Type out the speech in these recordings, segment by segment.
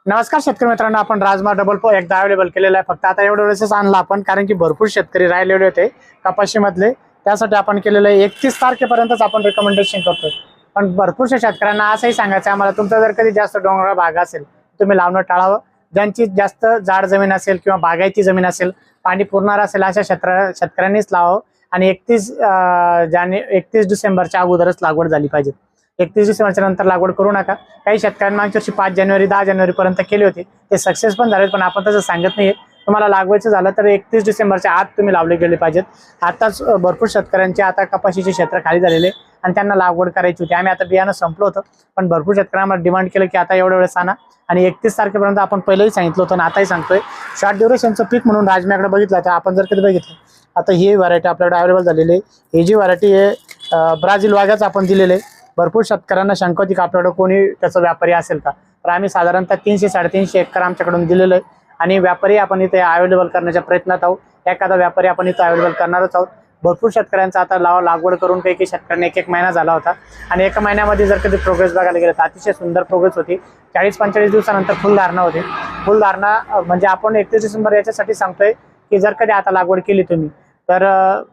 नमस्कार शेतकरी मित्रांनो, आपण राजमा डबल एकदा अवेलेबल केलेला आहे. फक्त आता एवढ्या वेळेसच आणला आपण, कारण की भरपूर शेतकरी राहिलेले होते कपाशी मधले. त्यासाठी आपण केलेलं आहे 31 तारखेपर्यंतच आपण रिकमेंडेशन करतोय. पण भरपूरशा शेतकऱ्यांना असंही सांगायचं आम्हाला, तुमचा जर कधी जास्त डोंगराळ भाग असेल तुम्ही लावणं टाळावं. ज्यांची जास्त जाड जमीन असेल किंवा बागायती जमीन असेल, पाणी पुरणार असेल, अशा शेतकऱ्यांनीच लावावं. आणि 31 डिसेंबरच्या अगोदरच लागवड झाली पाहिजे. 31 डिसेंबरच्या नंतर लागवड करू नका. काही शेतकऱ्यांना मागच्या वर्षी 5 जानेवारी 10 जानेवारी पर्यंत केले होते, ते सक्सेस पण झाले. पण आपण तसं सांगत नाहीये. तुम्हाला लागवायचं झालं तर 31 डिसेंबरच्या आत तुम्ही लावले गेले पाहिजेत. आताच भरपूर शेतकऱ्यांचे आता कपाशीचे क्षेत्र खाली झालेले आणि त्यांना लागवड करायची होती. आम्ही आता बियाणं संपलं होतं, पण भरपूर शेतकऱ्यांना डिमांड केलं की आता एवढ्या वेळेस आणा. आणि 31 तारखेपर्यंत आपण पहिलेही सांगितलं होतं आणि आताही सांगतोय. शॉर्ट ड्युरेशनचं पीक म्हणून राजम्याकडे बघितलं तर आपण जर कधी बघितलं, आता ही व्हरायटी आपल्याकडे अवेलेबल झालेली आहे. ही जी व्हरायटी आहे ब्राझील वाघाच आपण दिलेले. भरपूर शेतकऱ्यांना शंका होती की आपल्याकडे कोणी त्याचा व्यापारी असेल का. तर आम्ही साधारणतः 300-350 एकर आमच्याकडून दिलेलं आहे. आणि व्यापारी आपण इथे अवेलेबल करण्याच्या प्रयत्नात आहोत. एखादा व्यापारी आपण इथं अवेलेबल करणारच आहोत. भरपूर शेतकऱ्यांचा आता लागवड करून काही शेतकऱ्यांना 1-1 महिना झाला होता. आणि एका महिन्यामध्ये जर कधी प्रोग्रेस बघायला गेलं तर अतिशय सुंदर प्रोग्रेस होती. 40-45 दिवसानंतर फुलधारणा होती. फुलधारणा म्हणजे आपण 31 डिसेंबर याच्यासाठी सांगतोय की जर कधी आता लागवड केली तुम्ही तर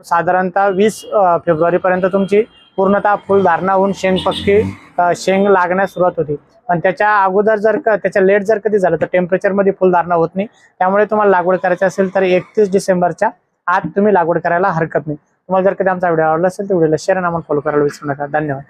साधारणतः 20 फेब्रुवारीपर्यंत तुमची पूर्णतः फुलधारणा होऊन शेंग लागण्यास सुरुवात होती. पण त्याच्या अगोदर त्याच्या लेट जर कधी झालं तर टेम्परेचरमध्ये फुलधारणा होत नाही. त्यामुळे तुम्हाला लागवड करायची असेल तर 31 डिसेंबरच्या आत तुम्ही लागवड करायला हरकत नाही. तुम्हाला जर कधी आमचा व्हिडिओ आवडला असेल तर व्हिडिओला शेअर आणि फॉलो करायला विसरू नका. धन्यवाद.